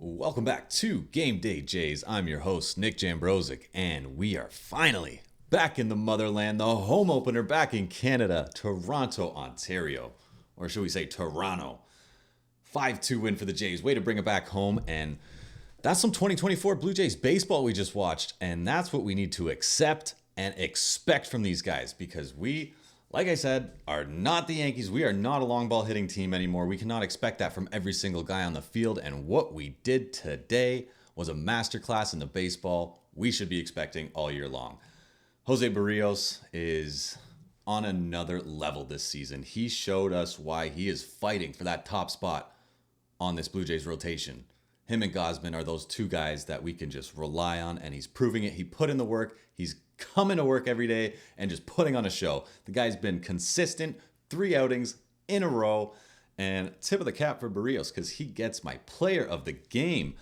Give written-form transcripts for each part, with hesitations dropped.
Welcome back to Game Day Jays. I'm your host, Nick Jambrozik, and we are finally back in the motherland, the home opener back in Canada, Toronto, Ontario. Or should we say Toronto? 5-2 win for the Jays. Way to bring it back home. And that's some 2024 Blue Jays baseball we just watched. And that's what we need to accept and expect from these guys because we, like I said, are not the Yankees. We are not a long ball hitting team anymore. We cannot expect that from every single guy on the field. And what we did today was a masterclass in the baseball we should be expecting all year long. Jose Berrios is on another level this season. He showed us why he is fighting for that top spot on this Blue Jays rotation. Him and Gausman are those two guys that we can just rely on, and he's proving it. He put in the work. He's coming to work every day and just putting on a show. The guy's been consistent, 3 outings in a row, and tip of the cap for Berrios because he gets my player of the game.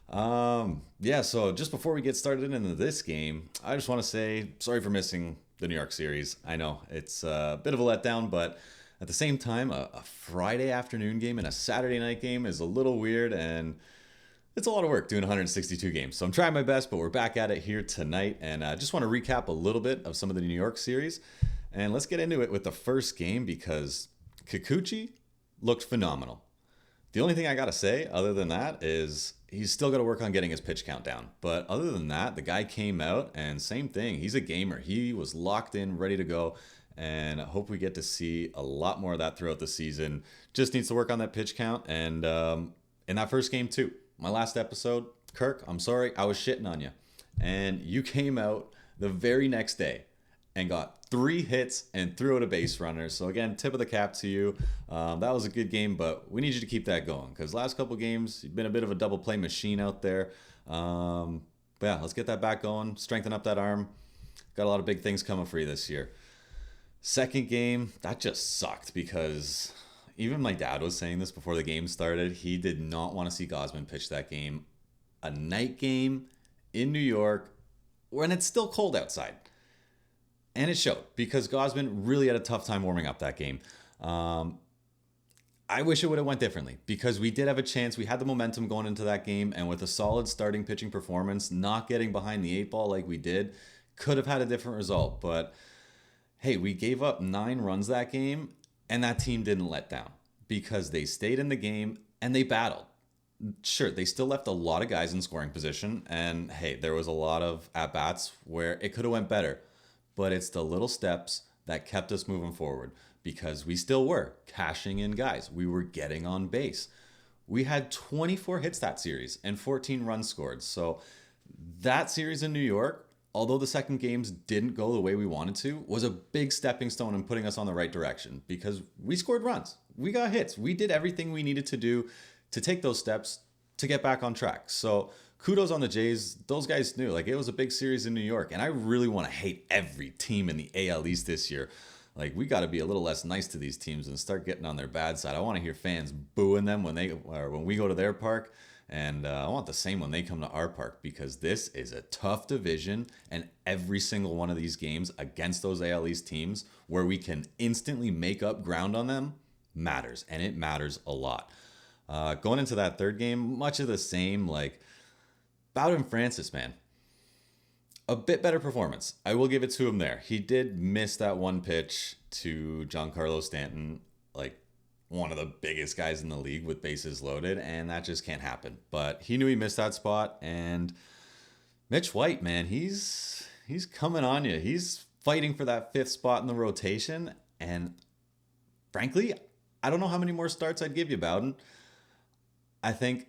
So just before we get started into this game, I just want to say sorry for missing the New York series. I know it's a bit of a letdown, but at the same time, a Friday afternoon game and a Saturday night game is a little weird, and it's a lot of work doing 162 games. So I'm trying my best, but we're back at it here tonight. And I just want to recap a little bit of some of the New York series. And let's get into it with the first game because Kikuchi looked phenomenal. The only thing I got to say other than that is he's still got to work on getting his pitch count down. But other than that, the guy came out and same thing. He's a gamer. He was locked in, ready to go. And I hope we get to see a lot more of that throughout the season. Just needs to work on that pitch count. And in that first game too. My last episode, Kirk, I'm sorry, I was shitting on you. And you came out the very next day and got 3 hits and threw out a base runner. So again, tip of the cap to you. That was a good game, but we need you to keep that going because last couple games, you've been a bit of a double play machine out there. But yeah, let's get that back going, strengthen up that arm. Got a lot of big things coming for you this year. Second game, that just sucked because even my dad was saying this before the game started. He did not want to see Gausman pitch that game. A night game in New York when it's still cold outside. And it showed because Gausman really had a tough time warming up that game. I wish it would have went differently because we did have a chance. We had the momentum going into that game. And with a solid starting pitching performance, not getting behind the 8 ball like we did, could have had a different result. But hey, we gave up 9 runs that game. And that team didn't let down because they stayed in the game and they battled. Sure, they still left a lot of guys in scoring position. And hey, there was a lot of at-bats where it could have went better. But it's the little steps that kept us moving forward because we still were cashing in guys. We were getting on base. We had 24 hits that series and 14 runs scored. So that series in New York, although the second games didn't go the way we wanted to, was a big stepping stone in putting us on the right direction because we scored runs. We got hits. We did everything we needed to do to take those steps to get back on track. So kudos on the Jays. Those guys knew. Like, it was a big series in New York, and I really want to hate every team in the AL East this year. Like, we got to be a little less nice to these teams and start getting on their bad side. I want to hear fans booing them when we go to their park. And I want the same when they come to our park because this is a tough division and every single one of these games against those AL East teams where we can instantly make up ground on them matters, and it matters a lot. Going into that third game, much of the same, like Bowden Francis, man. A bit better performance. I will give it to him there. He did miss that one pitch to Giancarlo Stanton, like one of the biggest guys in the league with bases loaded, and that just can't happen. But he knew he missed that spot, and Mitch White, man, he's coming on you. He's fighting for that 5th spot in the rotation, and frankly, I don't know how many more starts I'd give you, Bowden. I think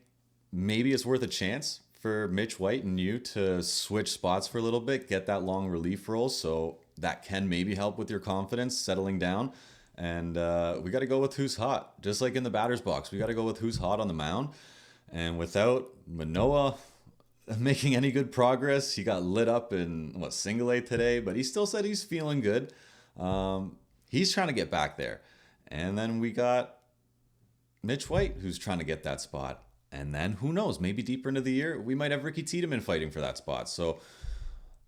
maybe it's worth a chance for Mitch White and you to switch spots for a little bit, get that long relief role, so that can maybe help with your confidence settling down. And we got to go with who's hot. Just like in the batter's box, we got to go with who's hot on the mound. And without Manoah making any good progress, he got lit up in, single A today, but he still said he's feeling good. He's trying to get back there. And then we got Mitch White, who's trying to get that spot. And then who knows, maybe deeper into the year, we might have Ricky Tiedemann fighting for that spot. So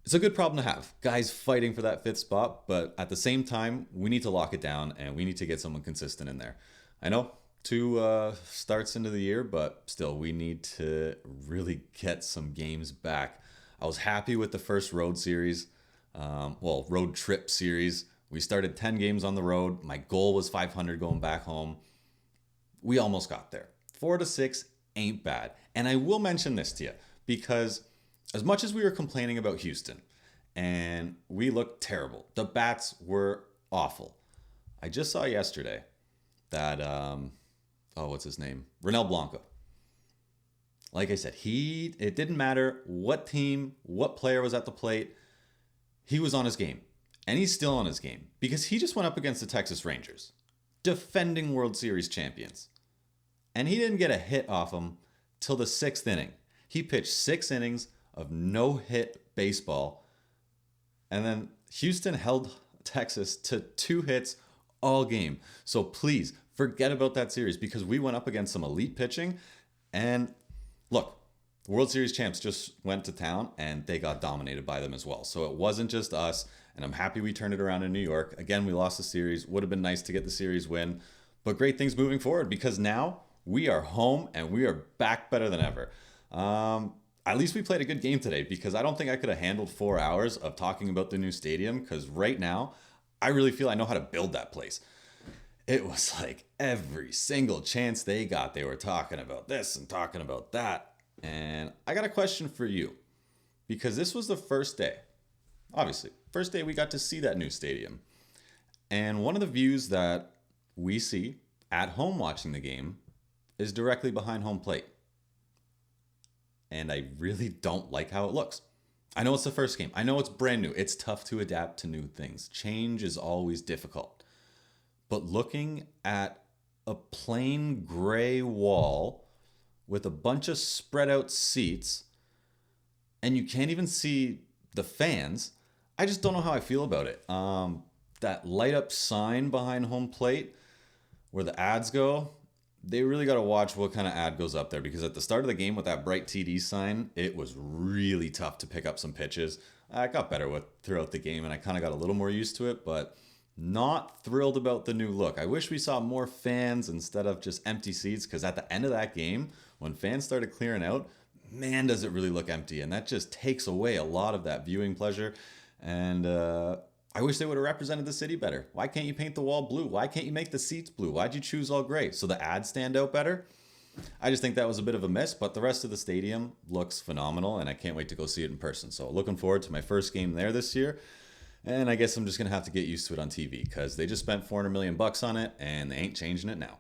it's a good problem to have. Guys fighting for that 5th spot, but at the same time, we need to lock it down and we need to get someone consistent in there. I know two starts into the year, but still, we need to really get some games back. I was happy with the first road series, road trip series. We started 10 games on the road. My goal was 500 going back home. We almost got there. 4-6 ain't bad. And I will mention this to you because as much as we were complaining about Houston and we looked terrible, the bats were awful. I just saw yesterday that, what's his name? Ronel Blanco. Like I said, it didn't matter what team, what player was at the plate. He was on his game. And he's still on his game because he just went up against the Texas Rangers, defending World Series champions. And he didn't get a hit off him till the 6th inning. He pitched 6 innings of no-hit baseball. And then Houston held Texas to 2 hits all game. So please forget about that series because we went up against some elite pitching. And look, the World Series champs just went to town and they got dominated by them as well. So it wasn't just us. And I'm happy we turned it around in New York. Again, we lost the series. Would have been nice to get the series win. But great things moving forward because now we are home and we are back better than ever. At least we played a good game today because I don't think I could have handled 4 hours of talking about the new stadium because right now I really feel I know how to build that place. It was like every single chance they got, they were talking about this and talking about that. And I got a question for you because this was the first day, obviously, first day we got to see that new stadium. And one of the views that we see at home watching the game is directly behind home plate. And I really don't like how it looks. I know it's the first game. I know it's brand new. It's tough to adapt to new things. Change is always difficult. But looking at a plain gray wall with a bunch of spread out seats, and you can't even see the fans, I just don't know how I feel about it. That light up sign behind home plate where the ads go, they really got to watch what kind of ad goes up there because at the start of the game with that bright TD sign, it was really tough to pick up some pitches. I got better with throughout the game and I kind of got a little more used to it, but not thrilled about the new look. I wish we saw more fans instead of just empty seats because at the end of that game, when fans started clearing out, man, does it really look empty. And that just takes away a lot of that viewing pleasure. And I wish they would have represented the city better. Why can't you paint the wall blue? Why can't you make the seats blue? Why'd you choose all gray? So the ads stand out better? I just think that was a bit of a miss, but the rest of the stadium looks phenomenal, and I can't wait to go see it in person. So looking forward to my first game there this year. And I guess I'm just going to have to get used to it on TV because they just spent $400 million on it, and they ain't changing it now.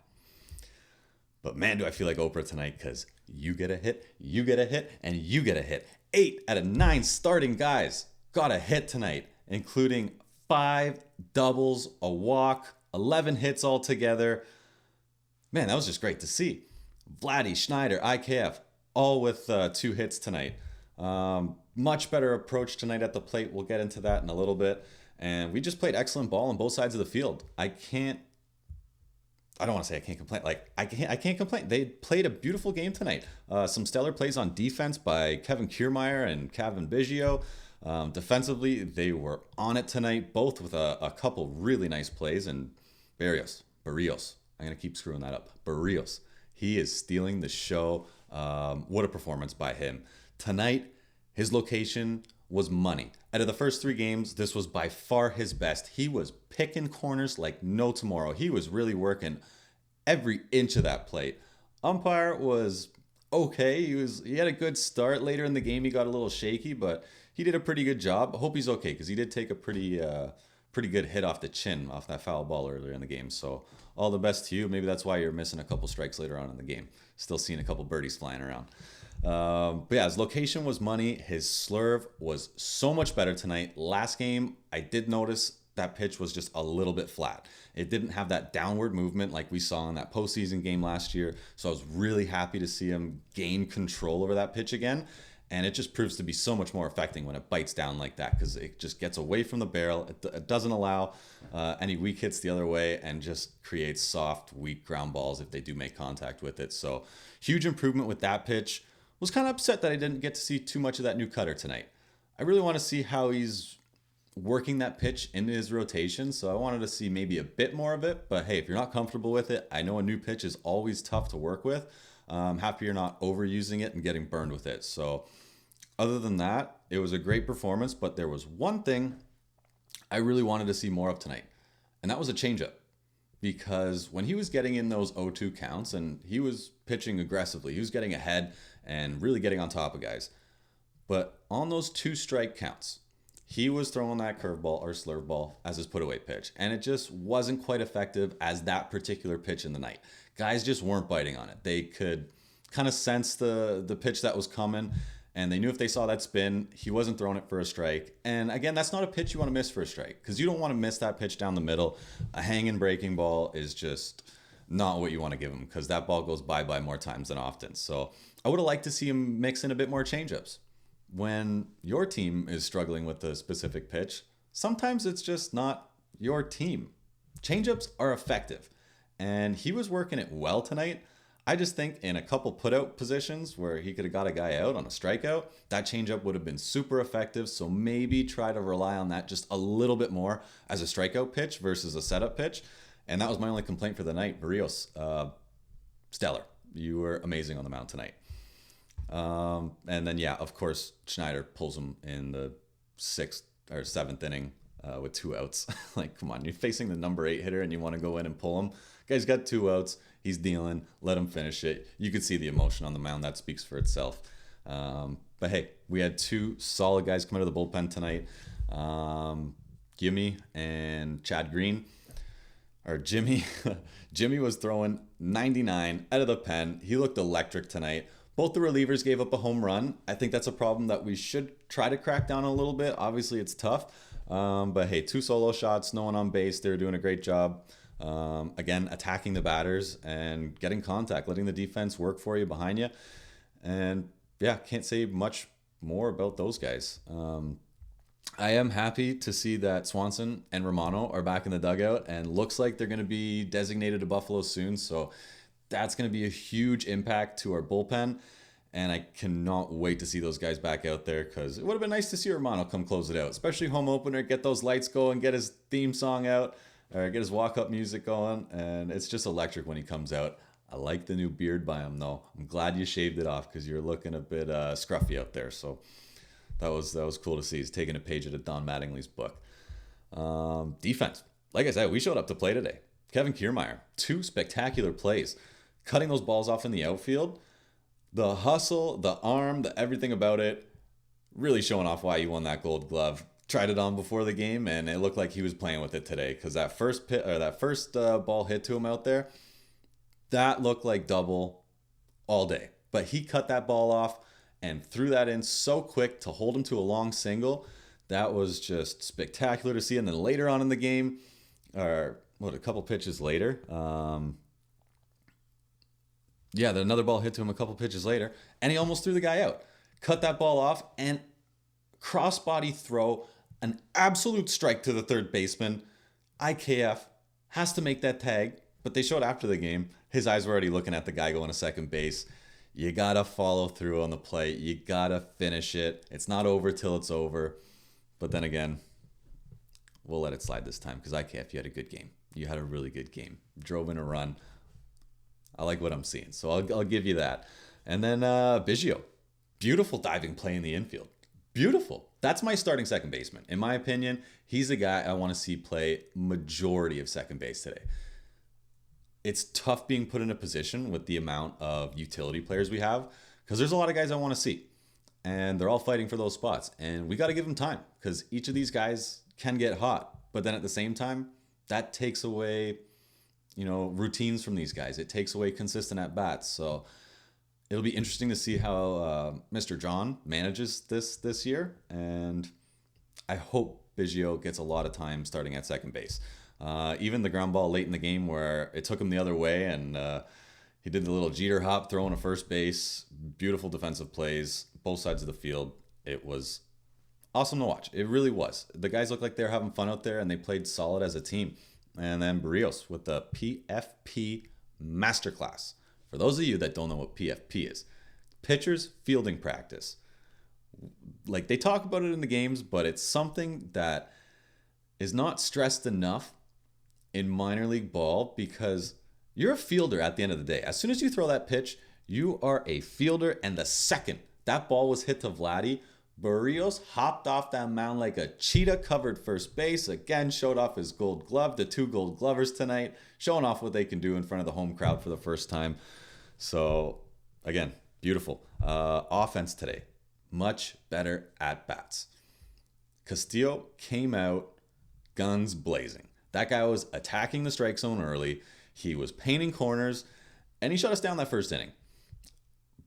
But man, do I feel like Oprah tonight because you get a hit, you get a hit, and you get a hit. 8 out of 9 starting guys got a hit tonight, including 5 doubles, a walk, 11 hits altogether. Man, that was just great to see. Vladdy, Schneider, IKF, all with 2 hits tonight. Much better approach tonight at the plate. We'll get into that in a little bit. And we just played excellent ball on both sides of the field. I don't want to say I can't complain. I can't complain. They played a beautiful game tonight. Some stellar plays on defense by Kevin Kiermaier and Kevin Biggio. Defensively, they were on it tonight, both with a couple really nice plays. And Berrios, I'm going to keep screwing that up. Berrios, he is stealing the show. What a performance by him. Tonight, his location was money. Out of the first 3 games, this was by far his best. He was picking corners like no tomorrow. He was really working every inch of that plate. Umpire was okay. He had a good start. Later in the game, he got a little shaky, but he did a pretty good job. I hope he's okay because he did take a pretty good hit off the chin off that foul ball earlier in the game. So all the best to you. Maybe that's why you're missing a couple strikes later on in the game. Still seeing a couple birdies flying around. But yeah, his location was money. His slurve was so much better tonight. Last game, I did notice that pitch was just a little bit flat. It didn't have that downward movement like we saw in that postseason game last year. So I was really happy to see him gain control over that pitch again. And it just proves to be so much more effective when it bites down like that because it just gets away from the barrel. It doesn't allow any weak hits the other way and just creates soft, weak ground balls if they do make contact with it. So huge improvement with that pitch. Was kind of upset that I didn't get to see too much of that new cutter tonight. I really want to see how he's working that pitch into his rotation. So I wanted to see maybe a bit more of it. But hey, if you're not comfortable with it, I know a new pitch is always tough to work with. I'm happy you're not overusing it and getting burned with it. So other than that, it was a great performance. But there was one thing I really wanted to see more of tonight, and that was a changeup. Because when he was getting in those 0-2 counts and he was pitching aggressively, he was getting ahead and really getting on top of guys. But on those 2-strike counts, he was throwing that curveball or slurve ball as his put away pitch. And it just wasn't quite effective as that particular pitch in the night. Guys just weren't biting on it. They could kind of sense the pitch that was coming. And they knew if they saw that spin, he wasn't throwing it for a strike. And again, that's not a pitch you want to miss for a strike, because you don't want to miss that pitch down the middle. A hanging breaking ball is just not what you want to give him, because that ball goes bye-bye more times than often. So I would have liked to see him mix in a bit more changeups. When your team is struggling with a specific pitch, sometimes it's just not your team. Changeups are effective, and he was working it well tonight. I just think in a couple put-out positions where he could have got a guy out on a strikeout, that changeup would have been super effective. So maybe try to rely on that just a little bit more as a strikeout pitch versus a setup pitch. And that was my only complaint for the night. Berrios, stellar. You were amazing on the mound tonight. And then, yeah, of course, Schneider pulls him in the 6th or 7th inning with 2 outs. Like, come on, you're facing the number 8 hitter and you want to go in and pull him. Guy's got 2 outs. He's dealing. Let him finish it. You could see the emotion on the mound. That speaks for itself. But hey, we had 2 solid guys come out of the bullpen tonight. Gimme and Chad Green. Or Jimmy. Jimmy was throwing 99 out of the pen. He looked electric tonight. Both the relievers gave up a home run. I think that's a problem that we should try to crack down a little bit. Obviously, it's tough. But hey, 2 solo shots, no one on base. They're doing a great job. Again, attacking the batters and getting contact, letting the defense work for you behind you. And yeah, can't say much more about those guys. I am happy to see that Swanson and Romano are back in the dugout, and looks like they're going to be designated to Buffalo soon. So that's going to be a huge impact to our bullpen. And I cannot wait to see those guys back out there, because it would have been nice to see Romano come close it out, especially home opener, get those lights going, get his theme song out, or get his walk-up music going. And it's just electric when he comes out. I like the new beard by him, though. I'm glad you shaved it off, because you're looking a bit scruffy out there. So that was cool to see. He's taking a page out of Don Mattingly's book. Defense. Like I said, we showed up to play today. Kevin Kiermaier, 2 spectacular plays. Cutting those balls off in the outfield. The hustle, the arm, the everything about it. Really showing off why he won that gold glove. Tried it on before the game, and it looked like he was playing with it today, because that first ball hit to him out there, that looked like double all day. But he cut that ball off and threw that in so quick to hold him to a long single. That was just spectacular to see. And then later on in the game, or a couple pitches later, another ball hit to him a couple pitches later, and he almost threw the guy out. Cut that ball off and crossbody throw, an absolute strike to the third baseman. IKF has to make that tag, but they showed after the game, his eyes were already looking at the guy going to second base. You got to follow through on the play. You got to finish it. It's not over till it's over. But then again, we'll let it slide this time, because IKF, you had a good game. You had a really good game. Drove in a run. I like what I'm seeing, so I'll give you that. And then Biggio, beautiful diving play in the infield. Beautiful. That's my starting second baseman. In my opinion, he's the guy I want to see play majority of second base today. It's tough being put in a position with the amount of utility players we have, because there's a lot of guys I want to see, and they're all fighting for those spots. And we got to give them time, because each of these guys can get hot. But then at the same time, that takes away routines from these guys. It takes away consistent at-bats. So it'll be interesting to see how Mr. John manages this year. And I hope Biggio gets a lot of time starting at second base. Even the ground ball late in the game where it took him the other way, and he did the little Jeter hop throwing to first base. Beautiful defensive plays, both sides of the field. It was awesome to watch. It really was. The guys looked like they were having fun out there, and they played solid as a team. And then Berrios with the PFP masterclass. For those of you that don't know what PFP is, pitchers fielding practice. Like, they talk about it in the games, but it's something that is not stressed enough in minor league ball because you're a fielder at the end of the day. As soon as you throw that pitch, you are a fielder. And the second that ball was hit to Vladdy, Berrios hopped off that mound like a cheetah, covered first base. Again, showed off his gold glove. The 2 gold glovers tonight, showing off what they can do in front of the home crowd for the first time. So, again, beautiful. Offense today, much better at bats. Castillo came out guns blazing. That guy was attacking the strike zone early. He was painting corners, and he shut us down that first inning.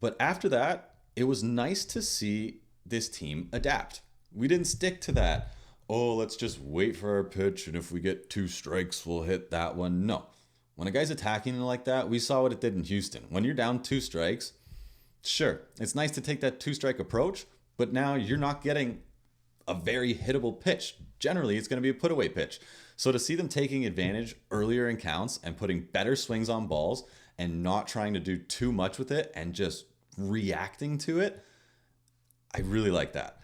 But after that, it was nice to see this team adapt. We didn't stick to that, oh, let's just wait for our pitch, and if we get 2 strikes, we'll hit that one. No. When a guy's attacking like that, we saw what it did in Houston. When you're down 2 strikes, sure, it's nice to take that 2-strike approach, but now you're not getting a very hittable pitch. Generally, it's going to be a put-away pitch. So to see them taking advantage earlier in counts and putting better swings on balls and not trying to do too much with it and just reacting to it, I really like that.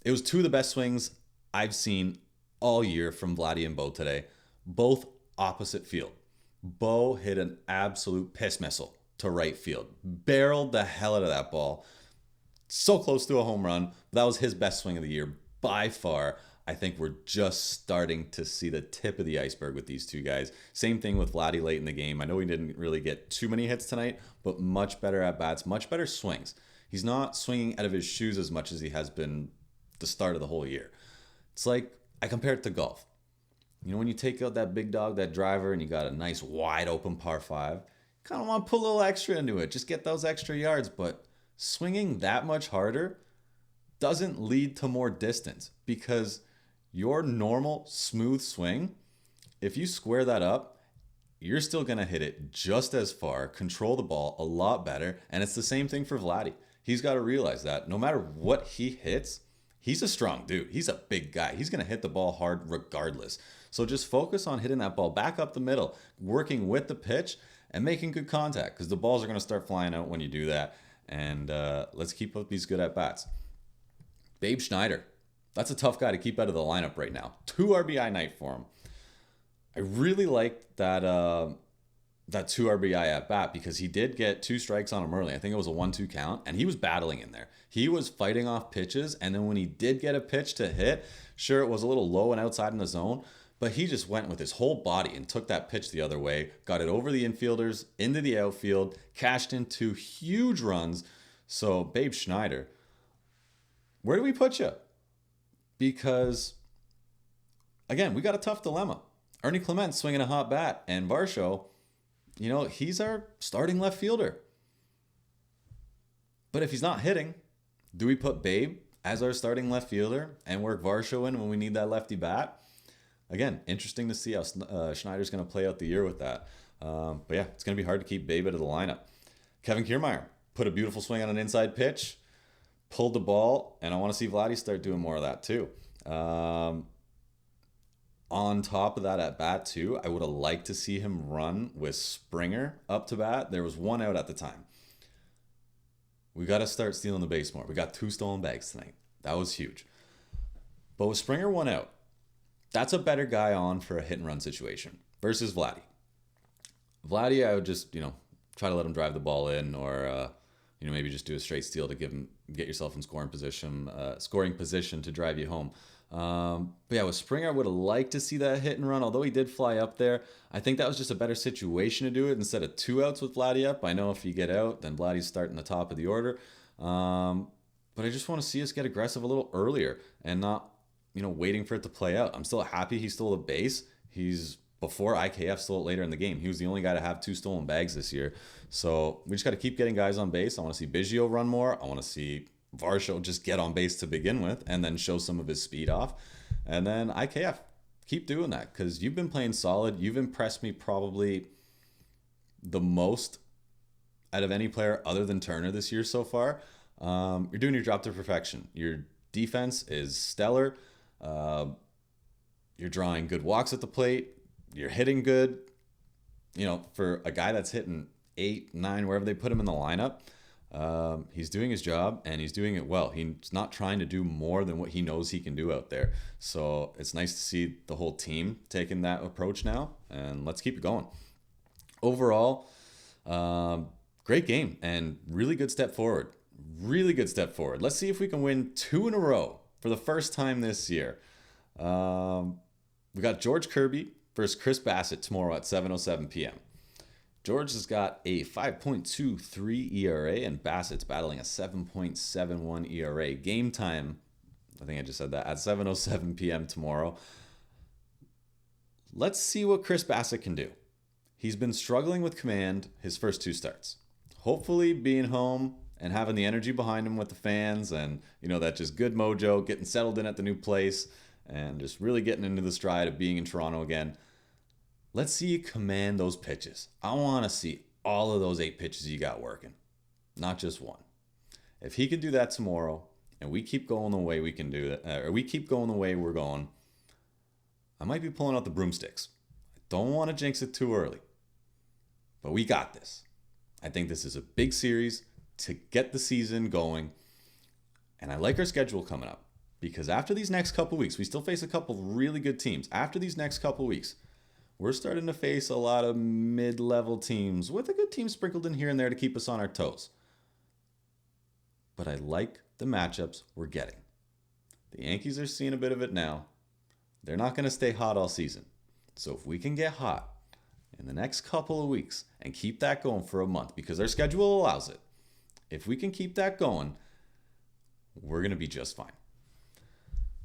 It was 2 of the best swings I've seen all year from Vladdy and Bo today. Both opposite field. Bo hit an absolute piss missile to right field. Barreled the hell out of that ball. So close to a home run. That was his best swing of the year by far. I think we're just starting to see the tip of the iceberg with these 2 guys. Same thing with Vladdy late in the game. I know he didn't really get too many hits tonight, but much better at bats, much better swings. He's not swinging out of his shoes as much as he has been the start of the whole year. It's like, I compare it to golf. You know, when you take out that big dog, that driver, and you got a nice wide open par 5, kind of want to put a little extra into it. Just get those extra yards. But swinging that much harder doesn't lead to more distance, because your normal smooth swing, if you square that up, you're still going to hit it just as far, control the ball a lot better. And it's the same thing for Vladdy. He's got to realize that no matter what he hits, he's a strong dude. He's a big guy. He's going to hit the ball hard regardless. So just focus on hitting that ball back up the middle, working with the pitch and making good contact, because the balls are going to start flying out when you do that. And let's keep up these good at-bats. Babe Schneider, that's a tough guy to keep out of the lineup right now. 2 RBI night for him. I really liked that 2 RBI at bat, because he did get 2 strikes on him early. I think it was a 1-2 count, and he was battling in there. He was fighting off pitches, and then when he did get a pitch to hit, sure, it was a little low and outside in the zone, but he just went with his whole body and took that pitch the other way, got it over the infielders, into the outfield, cashed in 2 huge runs. So, Babe Schneider, where do we put you? Because, again, we got a tough dilemma. Ernie Clement swinging a hot bat, and Varsho, you know, he's our starting left fielder. But if he's not hitting, do we put Babe as our starting left fielder and work Varsho in when we need that lefty bat? Again, interesting to see how Schneider's going to play out the year with that. But yeah, it's going to be hard to keep Babe out of the lineup. Kevin Kiermaier put a beautiful swing on an inside pitch, pulled the ball, and I want to see Vladdy start doing more of that too. On top of that at bat too, I would have liked to see him run with Springer up to bat. There was 1 out at the time. We got to start stealing the base more. We got 2 stolen bags tonight. That was huge. But with Springer 1 out, that's a better guy on for a hit and run situation versus Vladdy. Vladdy, I would just, try to let him drive the ball in, or maybe just do a straight steal to get yourself in scoring position to drive you home. But yeah, with Springer, I would have liked to see that hit and run. Although he did fly up there, I think that was just a better situation to do it instead of 2 outs with Vladdy up. I know if you get out, then Vladdy's starting the top of the order. But I just want to see us get aggressive a little earlier and not, waiting for it to play out. I'm still happy he stole a base. He's before IKF stole it later in the game. He was the only guy to have 2 stolen bags this year. So we just got to keep getting guys on base. I want to see Biggio run more. I want to see Varsho just get on base to begin with and then show some of his speed off. And then IKF, keep doing that, because you've been playing solid. You've impressed me probably the most out of any player other than Turner this year so far. You're doing your job to perfection. Your defense is stellar. You're drawing good walks at the plate. You're hitting good. For a guy that's hitting 8, 9, wherever they put him in the lineup, He's doing his job and he's doing it well. He's not trying to do more than what he knows he can do out there. So it's nice to see the whole team taking that approach now, and let's keep it going. Overall, great game and really good step forward. Really good step forward. Let's see if we can win 2 in a row for the first time this year. We got George Kirby versus Chris Bassett tomorrow at 7:07 p.m. George has got a 5.23 ERA and Bassett's battling a 7.71 ERA. Game time, I think I just said that, at 7:07 p.m. tomorrow. Let's see what Chris Bassett can do. He's been struggling with command his first 2 starts. Hopefully being home and having the energy behind him with the fans and, that just good mojo, getting settled in at the new place and just really getting into the stride of being in Toronto again. Let's see you command those pitches. I want to see all of those 8 pitches you got working, not just one. If he can do that tomorrow and we keep going the way we can do that, or we keep going the way we're going, I might be pulling out the broomsticks. I don't want to jinx it too early, but we got this. I think this is a big series to get the season going, and I like our schedule coming up because after these next couple weeks, we still face a couple really good teams. After these next couple weeks, we're starting to face a lot of mid-level teams with a good team sprinkled in here and there to keep us on our toes. But I like the matchups we're getting. The Yankees are seeing a bit of it now. They're not going to stay hot all season. So if we can get hot in the next couple of weeks and keep that going for a month, because their schedule allows it, if we can keep that going, we're going to be just fine.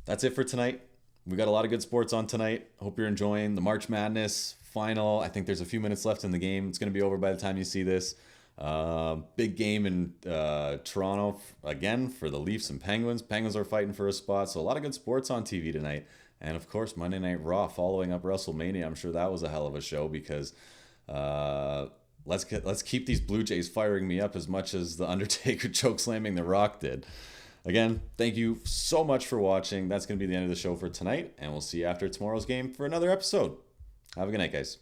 That's it for tonight. We got a lot of good sports on tonight. Hope you're enjoying the March Madness final. I think there's a few minutes left in the game. It's going to be over by the time you see this. Big game in Toronto again for the Leafs and Penguins. Penguins are fighting for a spot. So a lot of good sports on TV tonight. And of course, Monday Night Raw following up WrestleMania. I'm sure that was a hell of a show because let's keep these Blue Jays firing me up as much as the Undertaker chokeslamming The Rock did. Again, thank you so much for watching. That's going to be the end of the show for tonight, and we'll see you after tomorrow's game for another episode. Have a good night, guys.